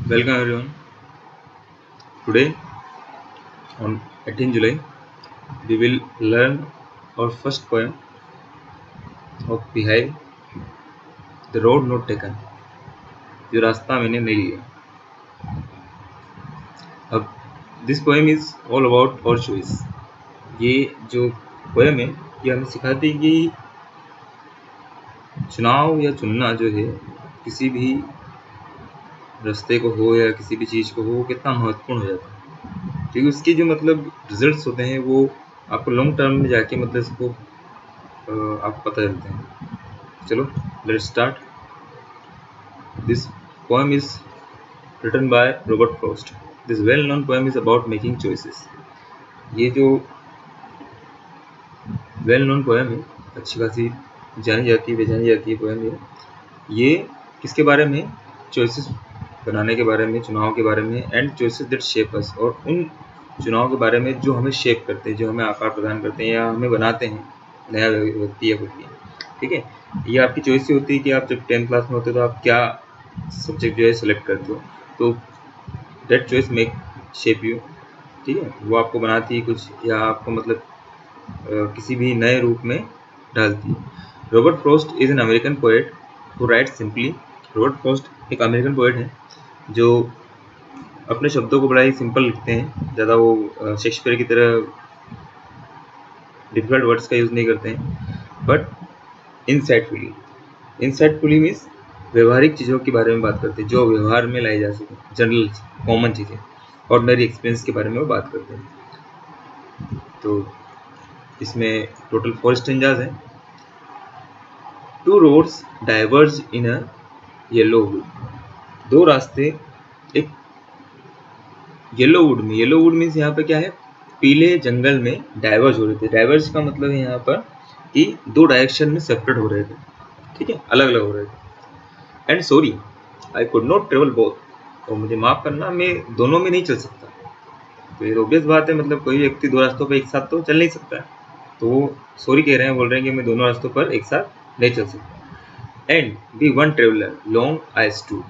Welcome everyone. Today on 18 July we will learn our first poem of Behind the Road Not Taken. जो रास्ता मैंने नहीं लिया. अब this poem is all about our choice. ये जो poem है ये हमें सिखाती है कि चुनाव या चुनना जो है किसी भी रास्ते को हो या किसी भी चीज़ को हो कितना महत्वपूर्ण हो जाता है, क्योंकि उसके जो मतलब रिजल्ट्स होते हैं वो आपको लॉन्ग टर्म में जाके मतलब इसको आपको पता चलते हैं. चलो let's start. This poem is written by Robert Frost. This well-known poem is about making choices. ये जो well-known poem है, अच्छी खासी जानी जाती है पहचानी जाती है poem है. ये किसके बारे में? चॉइसेस बनाने के बारे में, चुनाव के बारे में, एंड चॉइसेस दैट शेप अस, और उन चुनाव के बारे में जो हमें शेप करते हैं, जो हमें आकार प्रदान करते हैं या हमें बनाते हैं नया व्यक्ति या खुद की. ठीक है, ये आपकी चॉइस से होती है कि आप जब 10th क्लास में होते हो तो आप क्या सब्जेक्ट जो है सेलेक्ट करते हो, तो that choice make shape you. ठीक है, वो आपको बनाती है कुछ या आपको मतलब किसी भी नए रूप में डालती है. Robert Frost is an American poet who right simply. Robert Frost एक अमेरिकन पोएट है जो अपने शब्दों को बड़ा ही सिंपल लिखते हैं. ज़्यादा वो शेक्सपियर की तरह डिफिकल्ट वर्ड्स का यूज़ नहीं करते हैं, बट इनसाइटफुली. इनसाइटफुली मीन्स व्यवहारिक चीज़ों के बारे में बात करते हैं जो व्यवहार में लाई जा सके, जनरल कॉमन चीज़ें, ऑर्डिनरी एक्सपीरियंस के बारे में वो बात करते हैं. तो इसमें टोटल 4 स्टेंजाज हैं. Two roads diverge in a yellow would. दो रास्ते एक येलो वुड में, येलो वुड मीन्स यहाँ पे क्या है, पीले जंगल में डाइवर्ज हो रहे थे. डाइवर्ज का मतलब है यहाँ पर कि दो डायरेक्शन में सेपरेट हो रहे थे. ठीक है, अलग अलग हो रहे थे. And sorry I could not travel both. और मुझे माफ़ करना, मैं दोनों में नहीं चल सकता. तो ये ऑब्वियस बात है, मतलब कोई व्यक्ति दो रास्तों पर एक साथ तो चल नहीं सकता है. तो वो सॉरी कह रहे हैं, बोल रहे हैं कि मैं दोनों रास्तों पर एक साथ नहीं चल सकता. And be one traveller long I stood.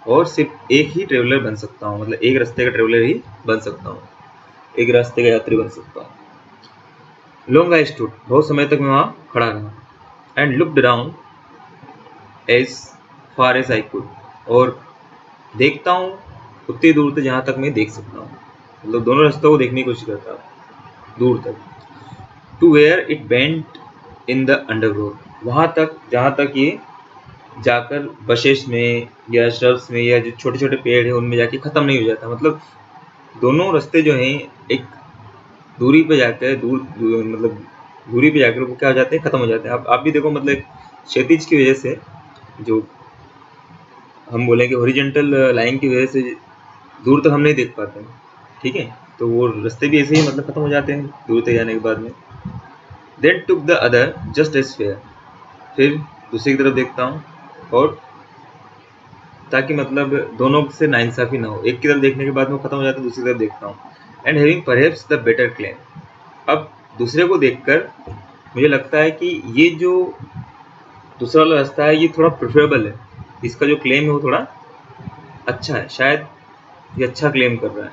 और सिर्फ एक ही ट्रेवलर बन सकता हूँ, मतलब एक रास्ते का ट्रेवलर ही बन सकता हूँ, एक रास्ते का यात्री बन सकता हूँ. लॉन्ग आई स्टूड, बहुत समय तक मैं वहाँ खड़ा रहा. And looked around as far as I could. और देखता हूँ उतनी दूर तक जहाँ तक मैं देख सकता हूँ, मतलब दोनों रास्तों को देखने की कोशिश करता हूँ दूर तक. To where it bent in the undergrowth. वहाँ तक जहाँ तक ये जाकर बशेस में या श्रब्स में या जो छोटे छोटे पेड़ है उनमें जाके ख़त्म नहीं हो जाता. मतलब दोनों रास्ते जो हैं एक दूरी पे जाकर मतलब दूरी पे जाकर वो क्या हो जाते हैं, ख़त्म हो जाते हैं. आप भी देखो, मतलब क्षैतिज की वजह से, जो हम बोलेंगे हॉरिजॉन्टल लाइन की वजह से दूर तक हम नहीं देख पाते हैं. ठीक है, तो वो रास्ते भी ऐसे ही मतलब ख़त्म हो जाते हैं दूर तक जाने के बाद में. Then took the other just as fair. फिर दूसरी की तरफ देखता हूँ, और ताकि मतलब दोनों से नाइंसाफ़ी ना हो. एक की तरफ देखने के बाद में ख़त्म हो जाता है, दूसरी तरफ देखता हूँ. And having perhaps the better claim. अब दूसरे को देखकर मुझे लगता है कि ये जो दूसरा वाला रास्ता है ये थोड़ा प्रेफरेबल है, इसका जो क्लेम है वो थोड़ा अच्छा है. शायद ये अच्छा क्लेम कर रहा है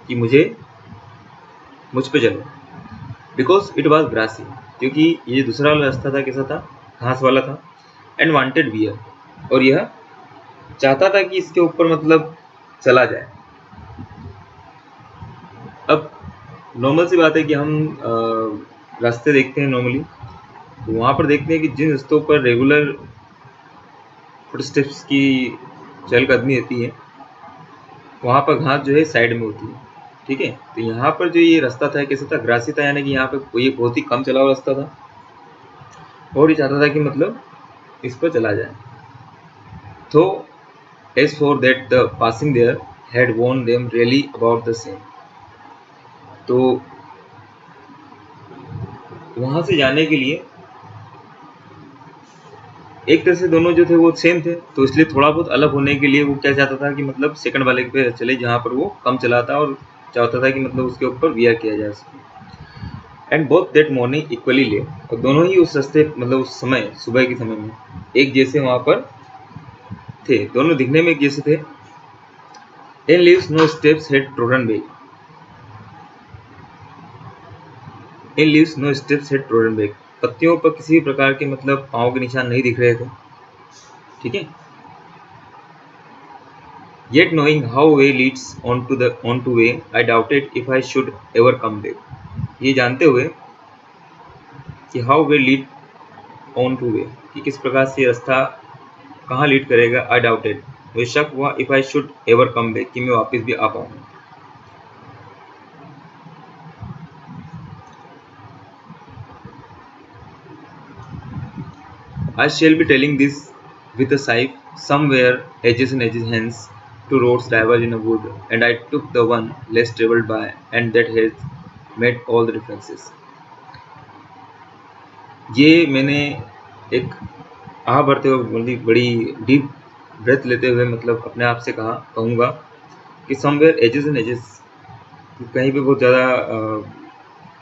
कि मुझ पे चलो. Because it was grassy. क्योंकि ये दूसरा वाला रास्ता था, कैसा था, घास वाला था. And wanted wear. और यह चाहता था कि इसके ऊपर मतलब चला जाए. अब नॉर्मल सी बात है कि हम रास्ते देखते हैं नॉर्मली, तो वहाँ पर देखते हैं कि जिन रास्तों पर रेगुलर फुटस्टेप्स की चहलकदमी रहती है वहाँ पर घास जो है साइड में होती है. ठीक है, तो यहाँ पर जो ये रास्ता था कैसा था, ग्रासी था, यानी कि यहाँ पे कोई बहुत ही कम चला हुआ रास्ता था, और ये चाहता था कि मतलब इस पर चला जाए. तो as for that the passing there had warned them really about the same. तो वहाँ से जाने के लिए एक तरह से दोनों जो थे वो सेम थे, तो इसलिए थोड़ा बहुत अलग होने के लिए वो क्या चाहता था कि मतलब सेकंड वाले पे चले जहाँ पर वो कम चलाता, और चाहता था कि मतलब उसके ऊपर वियर किया जाए उसको. And both that morning equally late. और दोनों ही उस रास्ते मतलब उस समय सुबह के समय में एक जैसे वहाँ पर थे, दोनों दिखने में एक जैसे थे. In leaves no steps had trodden back. In leaves no steps had trodden back. पत्तियों पर किसी भी प्रकार के मतलब पाँव के निशान नहीं दिख रहे थे, ठीक है। Yet knowing how way leads onto way, I doubted if I should ever come back. ये जानते हुए कि how way lead on to way, कि किस प्रकार से रास्ता कहाँ लीड करेगा, I doubted, मुझे शक हुआ if I should ever come back, कि मैं वापस भी आ पाऊंगा। I shall be telling this with a sigh, somewhere edges and edges hence, two roads diverge in a wood, and I took the one less travelled by, and that has made all the differences. ये मैंने एक आह भरते हुए बड़ी deep breath लेते हुए मतलब अपने आप से कहूँगा कि समवेयर एजेस एंड एजेस, कहीं पे बहुत ज़्यादा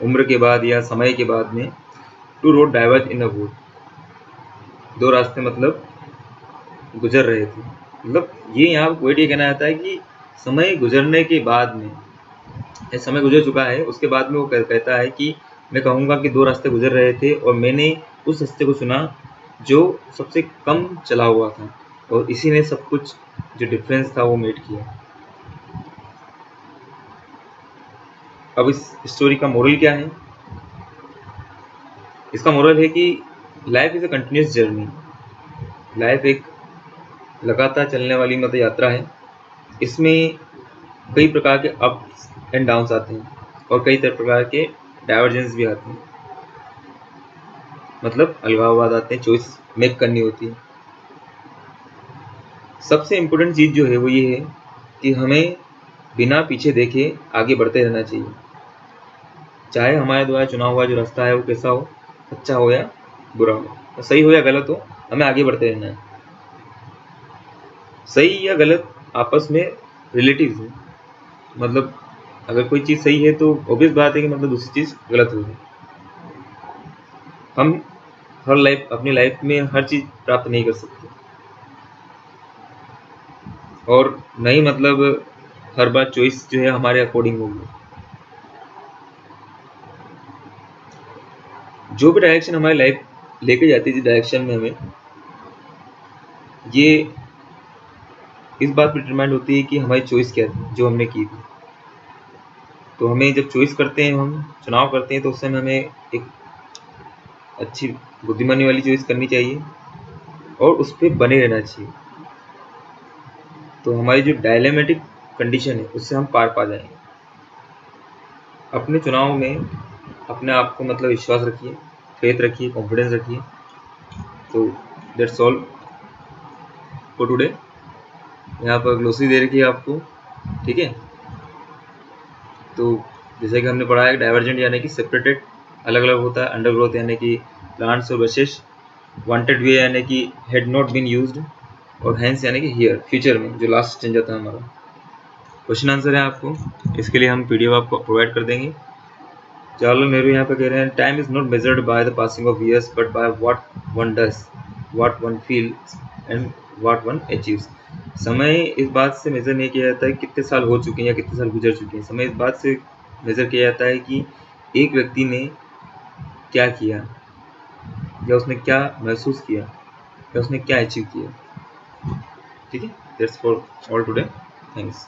उम्र के बाद या समय के बाद में, two roads diverge in a wood, दो रास्ते मतलब गुजर रहे थे। मतलब ये यहाँ पोएट ये कहना चाहता है कि समय गुजरने के बाद में, समय गुजर चुका है, उसके बाद में वो कहता है कि मैं कहूँगा कि दो रास्ते गुजर रहे थे और मैंने उस रास्ते को चुना जो सबसे कम चला हुआ था, और इसी ने सब कुछ जो डिफरेंस था वो मेड किया। अब इस स्टोरी का मोरल क्या है? इसका मोरल है कि life is a continuous journey. Life एक लगातार चलने वाली मतलब यात्रा है। इसमें कई प्रकार के अप्स एंड डाउन्स आते हैं और कई प्रकार के डाइवर्जेंस भी आते हैं, मतलब अलगाववाद आते हैं, चॉइस मेक करनी होती है। सबसे इम्पोर्टेंट चीज़ जो है वो ये है कि हमें बिना पीछे देखे आगे बढ़ते रहना चाहिए, चाहे हमारे द्वारा चुना हुआ जो रास्ता है वो कैसा हो, अच्छा हो या बुरा हो, सही हो या गलत हो, हमें आगे बढ़ते रहना है। सही या गलत आपस में रिलेटिव है, मतलब अगर कोई चीज़ सही है तो ऑब्वियस बात है कि मतलब दूसरी चीज़ गलत होगी। हम अपनी लाइफ में हर चीज़ प्राप्त नहीं कर सकते, और नहीं मतलब हर बार चॉइस जो है हमारे अकॉर्डिंग होगी। जो भी डायरेक्शन हमारी लाइफ लेके जाती है, जिस डायरेक्शन में हमें, ये इस बात पर डिटरमाइंड होती है कि हमारी चॉइस क्या थी जो हमने की थी। तो हमें जब चॉइस करते हैं, हम चुनाव करते हैं, तो उस समय हमें एक अच्छी बुद्धिमानी वाली चॉइस करनी चाहिए और उस पर बने रहना चाहिए, तो हमारी जो डायलेमेटिक कंडीशन है उससे हम पार पा जाएंगे। अपने चुनाव में अपने आप को मतलब विश्वास रखिए, फेथ रखिए, कॉन्फिडेंस रखिए। तो दैट्स ऑल फॉर टुडे। यहाँ पर ग्लोसरी दे रखी है आपको, ठीक है। तो जैसे कि हमने पढ़ा है, डाइवर्जेंट यानी कि सेपरेटेड, अलग अलग होता है, अंडरग्रोथ यानी कि प्लांट्स और बशेष, वांटेड वे यानी कि हैड नॉट बीन यूज्ड, और हैंस यानी कि हियर, फ्यूचर में जो लास्ट स्टेंज आता है हमारा। क्वेश्चन आंसर है आपको, इसके लिए हम पीडीएफ आपको प्रोवाइड कर देंगे। जवाहरलाल नेहरू यहाँ पे कह रहे हैं, time is not measured by the passing of years but by what one does, what one feels and what one achieves. समय इस बात से मेजर नहीं किया जाता है कितने साल हो चुके हैं या कितने साल गुजर चुके हैं। समय इस बात से मेजर किया जाता है कि एक व्यक्ति ने क्या किया, या उसने क्या महसूस किया, या उसने क्या अचीव किया, ठीक है। That's for all today, thanks.